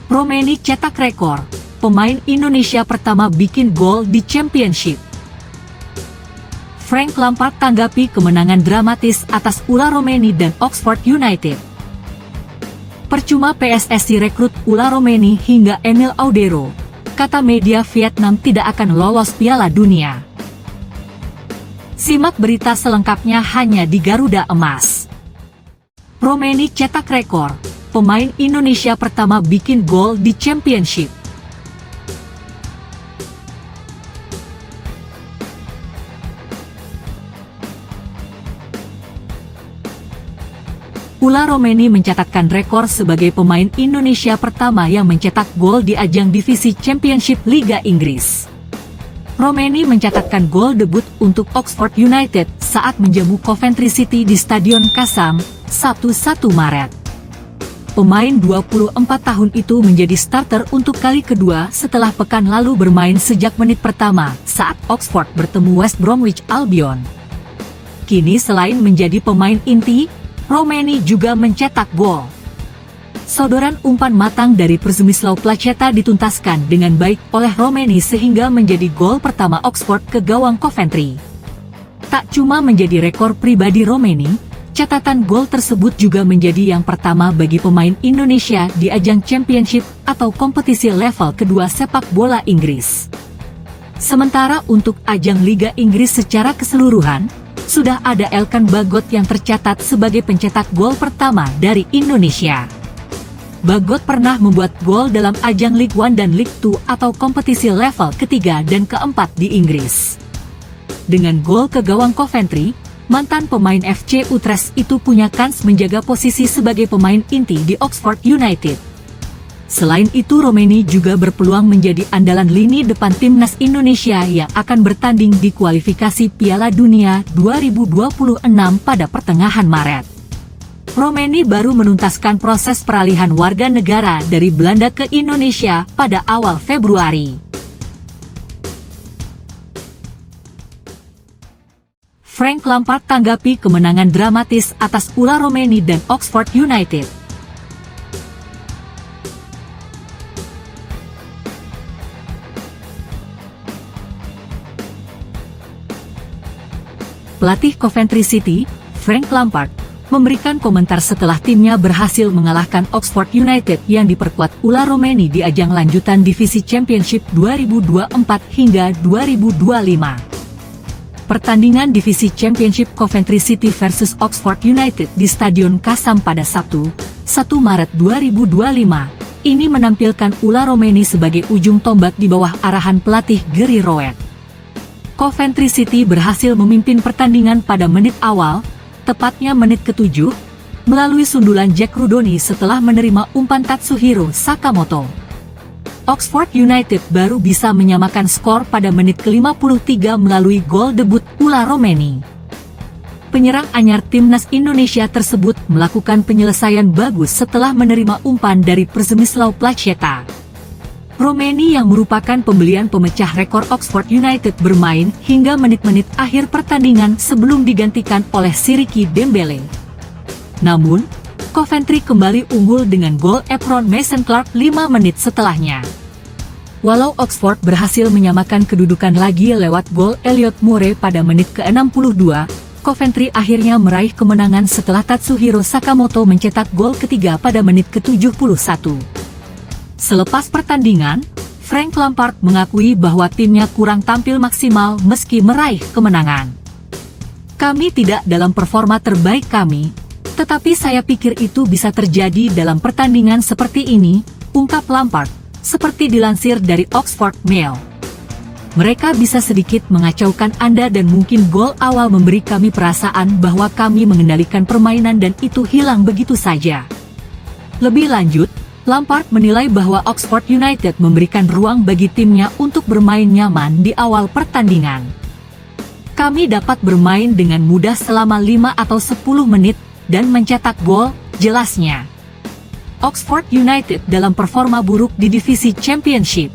Romeni cetak rekor, pemain Indonesia pertama bikin gol di Championship. Frank Lampard tanggapi kemenangan dramatis atas Ula Romeni dan Oxford United. Percuma PSSI rekrut Ula Romeni hingga Emil Audero, kata media Vietnam tidak akan lolos Piala Dunia. Simak berita selengkapnya hanya di Garuda Emas. Romeni cetak rekor, pemain Indonesia pertama bikin gol di Championship. Ula Romeni mencatatkan rekor sebagai pemain Indonesia pertama yang mencetak gol di ajang divisi Championship Liga Inggris. Romeni mencatatkan gol debut untuk Oxford United saat menjamu Coventry City di Stadion Kasam, Sabtu 1 Maret. Pemain 24 tahun itu menjadi starter untuk kali kedua setelah pekan lalu bermain sejak menit pertama saat Oxford bertemu West Bromwich Albion. Kini selain menjadi pemain inti, Romeni juga mencetak gol. Sodoran umpan matang dari Przemysław Placheta dituntaskan dengan baik oleh Romeni sehingga menjadi gol pertama Oxford ke gawang Coventry. Tak cuma menjadi rekor pribadi Romeni, catatan gol tersebut juga menjadi yang pertama bagi pemain Indonesia di ajang Championship atau kompetisi level kedua sepak bola Inggris. Sementara untuk ajang Liga Inggris secara keseluruhan, sudah ada Elkan Bagot yang tercatat sebagai pencetak gol pertama dari Indonesia. Bagot pernah membuat gol dalam ajang League One dan League Two atau kompetisi level ketiga dan keempat di Inggris. Dengan gol ke gawang Coventry, mantan pemain FC Utrecht itu punya kans menjaga posisi sebagai pemain inti di Oxford United. Selain itu Romeni juga berpeluang menjadi andalan lini depan timnas Indonesia yang akan bertanding di kualifikasi Piala Dunia 2026 pada pertengahan Maret. Romeni baru menuntaskan proses peralihan warga negara dari Belanda ke Indonesia pada awal Februari. Frank Lampard tanggapi kemenangan dramatis atas Ula Romeni dan Oxford United. Pelatih Coventry City, Frank Lampard, memberikan komentar setelah timnya berhasil mengalahkan Oxford United yang diperkuat Ula Romeni di ajang lanjutan divisi Championship 2024 hingga 2025. Pertandingan divisi Championship Coventry City versus Oxford United di Stadion Kasam pada Sabtu, 1 Maret 2025, ini menampilkan Ula Romeni sebagai ujung tombak di bawah arahan pelatih Gary Rowett. Coventry City berhasil memimpin pertandingan pada menit awal, tepatnya menit ke-7, melalui sundulan Jack Rudoni setelah menerima umpan Tatsuhiro Sakamoto. Oxford United baru bisa menyamakan skor pada menit ke-53 melalui gol debut Ula Romeni. Penyerang anyar timnas Indonesia tersebut melakukan penyelesaian bagus setelah menerima umpan dari Przemysław Placheta. Romeni yang merupakan pembelian pemecah rekor Oxford United bermain hingga menit-menit akhir pertandingan sebelum digantikan oleh Siriki Dembele. Namun, Coventry kembali unggul dengan gol Efron Mason Clark 5 menit setelahnya. Walau Oxford berhasil menyamakan kedudukan lagi lewat gol Elliot Moore pada menit ke-62, Coventry akhirnya meraih kemenangan setelah Tatsuhiro Sakamoto mencetak gol ketiga pada menit ke-71. Selepas pertandingan, Frank Lampard mengakui bahwa timnya kurang tampil maksimal meski meraih kemenangan. Kami tidak dalam performa terbaik kami, tetapi saya pikir itu bisa terjadi dalam pertandingan seperti ini, ungkap Lampard, seperti dilansir dari Oxford Mail. Mereka bisa sedikit mengacaukan Anda dan mungkin gol awal memberi kami perasaan bahwa kami mengendalikan permainan dan itu hilang begitu saja. Lebih lanjut, Lampard menilai bahwa Oxford United memberikan ruang bagi timnya untuk bermain nyaman di awal pertandingan. Kami dapat bermain dengan mudah selama 5 atau 10 menit dan mencetak gol, jelasnya. Oxford United dalam performa buruk di divisi Championship.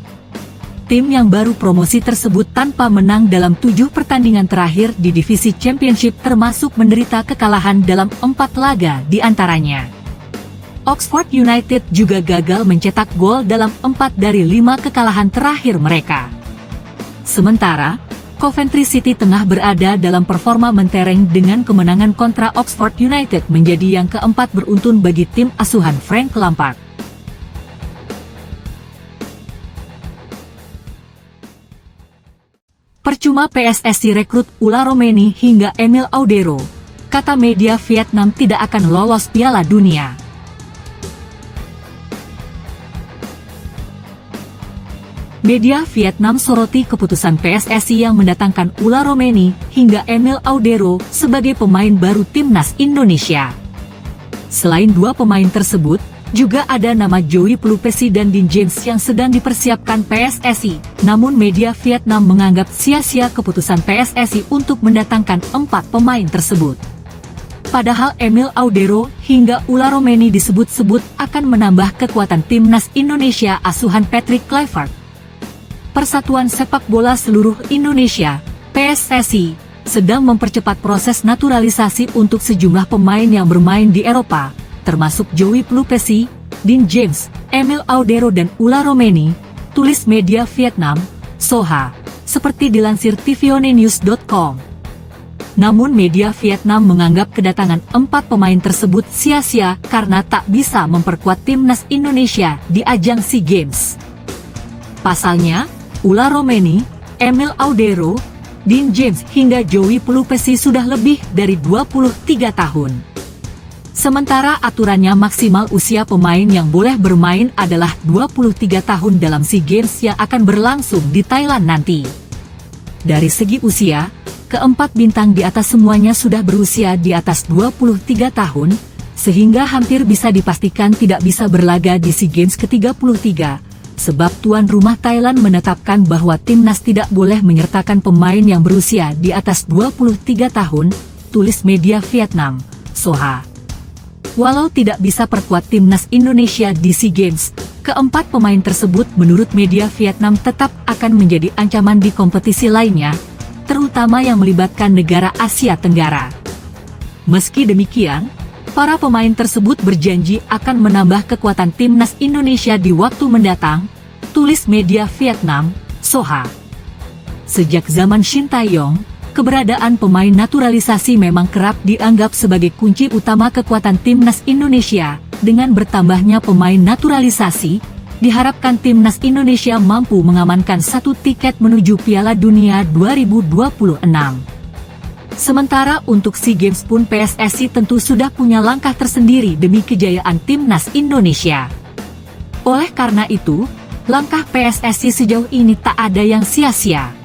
Tim yang baru promosi tersebut tanpa menang dalam 7 pertandingan terakhir di divisi Championship termasuk menderita kekalahan dalam 4 laga di antaranya. Oxford United juga gagal mencetak gol dalam 4 dari 5 kekalahan terakhir mereka. Sementara, Coventry City tengah berada dalam performa mentereng dengan kemenangan kontra Oxford United menjadi yang keempat beruntun bagi tim asuhan Frank Lampard. Percuma PSSI rekrut Ula Romeni hingga Emil Audero, kata media Vietnam tidak akan lolos Piala Dunia. Media Vietnam soroti keputusan PSSI yang mendatangkan Ula Romeni hingga Emil Audero sebagai pemain baru timnas Indonesia. Selain dua pemain tersebut, juga ada nama Joey Pelupesi dan Dean James yang sedang dipersiapkan PSSI. Namun media Vietnam menganggap sia-sia keputusan PSSI untuk mendatangkan 4 pemain tersebut. Padahal Emil Audero hingga Ula Romeni disebut-sebut akan menambah kekuatan timnas Indonesia asuhan Patrick Kluivert. Persatuan Sepak Bola Seluruh Indonesia, PSSI, sedang mempercepat proses naturalisasi untuk sejumlah pemain yang bermain di Eropa, termasuk Joey Pelupesi, Dean James, Emil Audero dan Ula Romeni, tulis media Vietnam, Soha, seperti dilansir tvonnews.com. Namun media Vietnam menganggap kedatangan 4 pemain tersebut sia-sia karena tak bisa memperkuat timnas Indonesia di ajang SEA Games. Pasalnya, Ula Romeni, Emil Audero, Dean James hingga Joey Pelupesi sudah lebih dari 23 tahun. Sementara aturannya maksimal usia pemain yang boleh bermain adalah 23 tahun dalam SEA Games yang akan berlangsung di Thailand nanti. Dari segi usia, keempat bintang di atas semuanya sudah berusia di atas 23 tahun, sehingga hampir bisa dipastikan tidak bisa berlaga di SEA Games ke-33. Sebab tuan rumah Thailand menetapkan bahwa timnas tidak boleh menyertakan pemain yang berusia di atas 23 tahun, tulis media Vietnam, Soha. Walau tidak bisa perkuat timnas Indonesia di SEA Games, keempat pemain tersebut menurut media Vietnam tetap akan menjadi ancaman di kompetisi lainnya, terutama yang melibatkan negara Asia Tenggara. Meski demikian, para pemain tersebut berjanji akan menambah kekuatan timnas Indonesia di waktu mendatang, tulis media Vietnam, Soha. Sejak zaman Shin Tae-yong, keberadaan pemain naturalisasi memang kerap dianggap sebagai kunci utama kekuatan timnas Indonesia. Dengan bertambahnya pemain naturalisasi, diharapkan timnas Indonesia mampu mengamankan 1 tiket menuju Piala Dunia 2026. Sementara untuk SEA Games pun PSSI tentu sudah punya langkah tersendiri demi kejayaan timnas Indonesia. Oleh karena itu, langkah PSSI sejauh ini tak ada yang sia-sia.